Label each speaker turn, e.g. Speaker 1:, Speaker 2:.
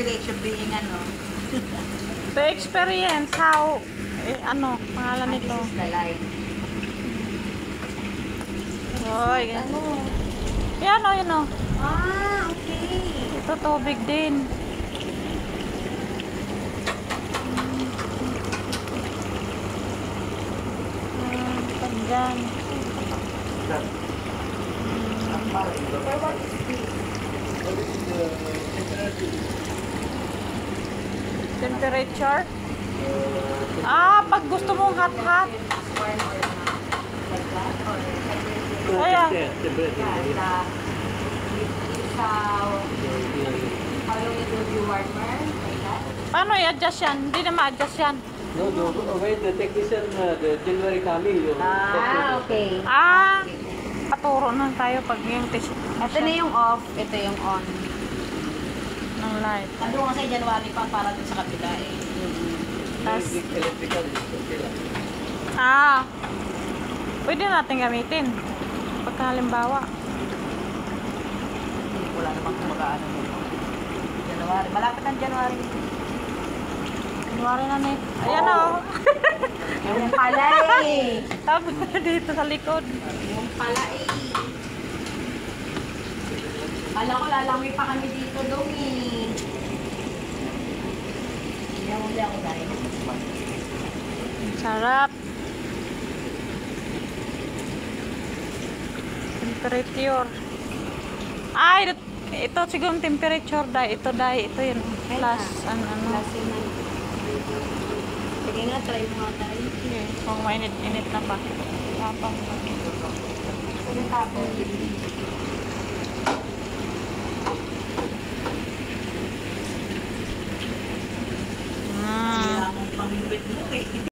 Speaker 1: privilege of being ano.
Speaker 2: To experience how, ano, pangalan nito.
Speaker 1: This is the life.
Speaker 2: Oy,
Speaker 1: Ano?
Speaker 2: yan o, yun o.
Speaker 1: Ah, okay.
Speaker 2: Ito tubig din. Dyan. Temperature? Pag gusto mong hot-hot. Kaya.
Speaker 1: How long it will be warmer? Like that?
Speaker 2: Paano i-adjust yan? Hindi na ma-adjust yan.
Speaker 3: No, wait, the technician, the January coming.
Speaker 1: Okay.
Speaker 2: Paturo na tayo pag yung test.
Speaker 1: Ito na yung off, ito yung on.
Speaker 2: Ng light.
Speaker 1: Ano kasi January pa para dun sa kabila eh.
Speaker 2: Tas,
Speaker 3: Electrical, okay lang.
Speaker 2: pwede natin gamitin. Pagka halimbawa.
Speaker 1: Wala namang kumakaano nito. January. Malapit ang January.
Speaker 2: January na na eh. Ayan o.
Speaker 1: Yung pala eh.
Speaker 2: Tapos na dito sa likod.
Speaker 1: Yung pala eh. Kala ko lalangoy pa kami dito dong eh. Hindi ako dahil.
Speaker 2: Sarap. Temperature. Ito siguro temperature dahil ito yun. Plus, ano.
Speaker 1: Lasing na. Sige nga, try mo nga tayo.
Speaker 2: Okay. Kung mainit-init na pa. Tapang.
Speaker 1: Sige tapos.